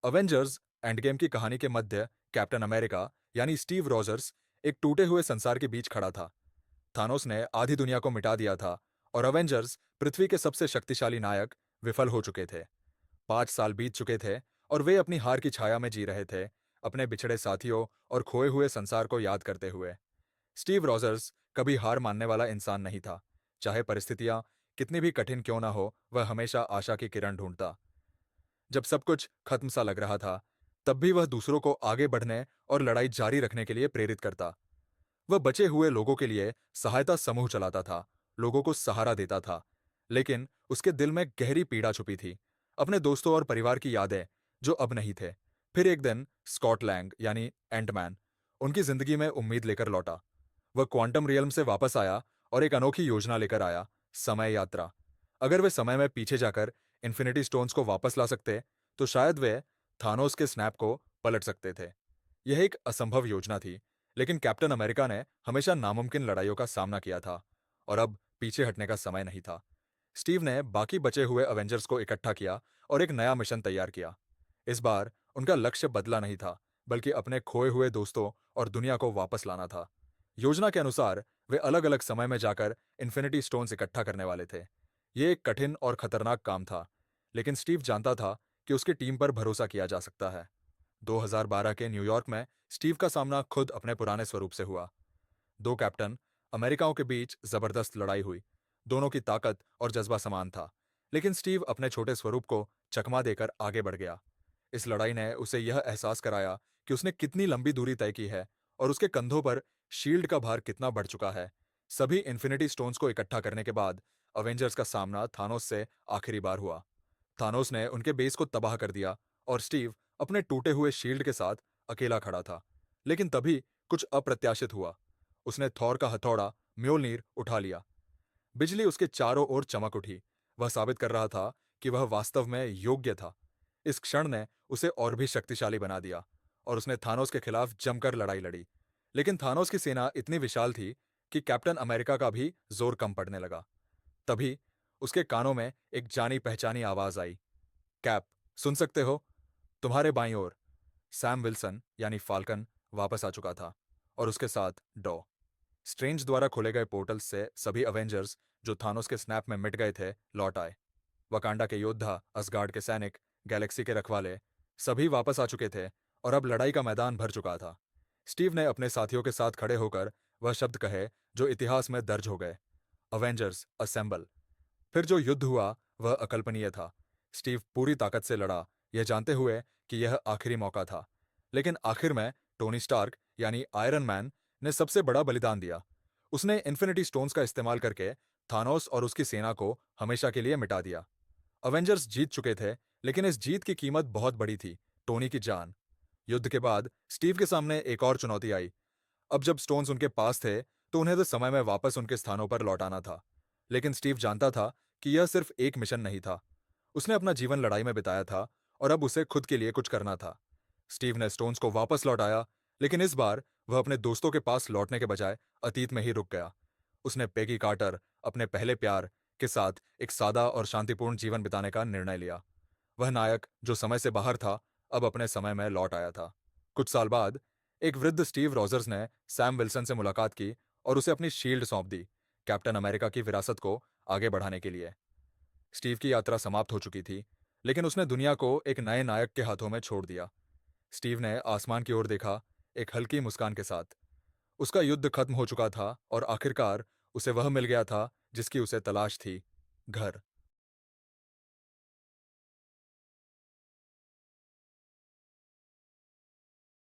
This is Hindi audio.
अवेंजर्स एंड गेम की कहानी के मध्य कैप्टन अमेरिका यानी स्टीव रॉजर्स एक टूटे हुए संसार के बीच खड़ा था। थानोस ने आधी दुनिया को मिटा दिया था और अवेंजर्स पृथ्वी के सबसे शक्तिशाली नायक विफल हो चुके थे। 5 साल बीत चुके थे और वे अपनी हार की छाया में जी रहे थे, अपने बिछड़े साथियों और खोए हुए संसार को याद करते हुए। स्टीव रॉजर्स कभी हार मानने वाला इंसान नहीं था। चाहे परिस्थितियां कितनी भी कठिन क्यों ना हो, वह हमेशा आशा की किरण ढूंढता। जब सब कुछ खत्म सा लग रहा था, तब भी वह दूसरों को आगे बढ़ने और लड़ाई जारी रखने के लिए प्रेरित करता। वह बचे हुए लोगों के लिए सहायता समूह चलाता था, लोगों को सहारा देता था। लेकिन उसके दिल में गहरी पीड़ा छुपी थी, अपने दोस्तों और परिवार की यादें जो अब नहीं थे। फिर एक दिन स्कॉट लैंग यानी एंटमैन उनकी जिंदगी में उम्मीद लेकर लौटा। वह क्वांटम रियल्म से वापस आया और एक अनोखी योजना लेकर आया, समय यात्रा। अगर वे समय में पीछे जाकर इन्फिनिटी स्टोन्स को वापस ला सकते, तो शायद वे थानोस के स्नैप को पलट सकते थे। यह एक असंभव योजना थी, लेकिन कैप्टन अमेरिका ने हमेशा नामुमकिन लड़ाइयों का सामना किया था और अब पीछे हटने का समय नहीं था। स्टीव ने बाकी बचे हुए अवेंजर्स को इकट्ठा किया और एक नया मिशन तैयार किया। इस बार उनका लक्ष्य बदला नहीं था, बल्कि अपने खोए हुए दोस्तों और दुनिया को वापस लाना था। योजना के अनुसार वे अलग अलग समय में जाकर इन्फिनिटी स्टोन्स इकट्ठा करने वाले थे। यह एक कठिन और खतरनाक काम था, लेकिन स्टीव जानता था कि उसकी टीम पर भरोसा किया जा सकता है। 2012 के न्यूयॉर्क में स्टीव का सामना खुद अपने पुराने स्वरूप से हुआ। दो कैप्टन अमेरिकाओं के बीच जबरदस्त लड़ाई हुई। दोनों की ताकत और जज्बा समान था, लेकिन स्टीव अपने छोटे स्वरूप को चकमा देकर आगे बढ़ गया। इस लड़ाई ने उसे यह एहसास कराया कि उसने कितनी लंबी दूरी तय की है और उसके कंधों पर शील्ड का भार कितना बढ़ चुका है। सभी इन्फिनिटी स्टोन्स को इकट्ठा करने के बाद अवेंजर्स का सामना थानोस से आखिरी बार हुआ। थानोस ने उनके बेस को तबाह कर दिया और स्टीव अपने टूटे हुए शील्ड के साथ अकेला खड़ा था। लेकिन तभी कुछ अप्रत्याशित हुआ। उसने थॉर का हथौड़ा म्योलनीर उठा लिया। बिजली उसके चारों ओर चमक उठी। वह साबित कर रहा था कि वह वास्तव में योग्य था। इस क्षण ने उसे और भी शक्तिशाली बना दिया और उसने थानोस के खिलाफ जमकर लड़ाई लड़ी। लेकिन थानोस की सेना इतनी विशाल थी कि कैप्टन अमेरिका का भी जोर कम पड़ने लगा। तभी उसके कानों में एक जानी पहचानी आवाज आई। कैप, सुन सकते हो? तुम्हारे बाईं ओर। सैम विल्सन यानी फाल्कन वापस आ चुका था और उसके साथ डॉ स्ट्रेंज द्वारा खोले गए पोर्टल से सभी अवेंजर्स जो थानोस के स्नैप में मिट गए थे लौट आए। वकांडा के योद्धा, असगार्ड के सैनिक, गैलेक्सी के रखवाले सभी वापस आ चुके थे और अब लड़ाई का मैदान भर चुका था। स्टीव ने अपने साथियों के साथ खड़े होकर वह शब्द कहे जो इतिहास में दर्ज हो गए, अवेंजर्स असेंबल। फिर जो युद्ध हुआ वह अकल्पनीय था। स्टीव पूरी ताकत से लड़ा, यह जानते हुए कि यह आखिरी मौका था। लेकिन आखिर में टोनी स्टार्क यानी आयरन मैन ने सबसे बड़ा बलिदान दिया। उसने इन्फिनिटी स्टोन्स का इस्तेमाल करके थानोस और उसकी सेना को हमेशा के लिए मिटा दिया। अवेंजर्स जीत चुके थे, लेकिन इस जीत की कीमत बहुत बड़ी थी, टोनी की जान। युद्ध के बाद स्टीव के सामने एक और चुनौती आई। अब जब स्टोन्स उनके पास थे, तो उन्हें तो समय में वापस उनके स्थानों पर लौटाना था। लेकिन स्टीव जानता था कि यह सिर्फ एक मिशन नहीं था। उसने अपना जीवन लड़ाई में बिताया था और अब उसे खुद के लिए कुछ करना था। स्टीव ने स्टोन्स को वापस लौटाया, लेकिन इस बार वह अपने दोस्तों के पास लौटने के बजाय अतीत में ही रुक गया। उसने पेगी कार्टर, अपने पहले प्यार, के साथ एक सादा और शांतिपूर्ण जीवन बिताने का निर्णय लिया। वह नायक जो समय से बाहर था, अब अपने समय में लौट आया था। कुछ साल बाद एक वृद्ध स्टीव रॉजर्स ने सैम विल्सन से मुलाकात की और उसे अपनी शील्ड सौंप दी, कैप्टन अमेरिका की विरासत को आगे बढ़ाने के लिए। स्टीव की यात्रा समाप्त हो चुकी थी, लेकिन उसने दुनिया को एक नए नायक के हाथों में छोड़ दिया। स्टीव ने आसमान की ओर देखा, एक हल्की मुस्कान के साथ। उसका युद्ध खत्म हो चुका था और आखिरकार उसे वह मिल गया था जिसकी उसे तलाश थी, घर।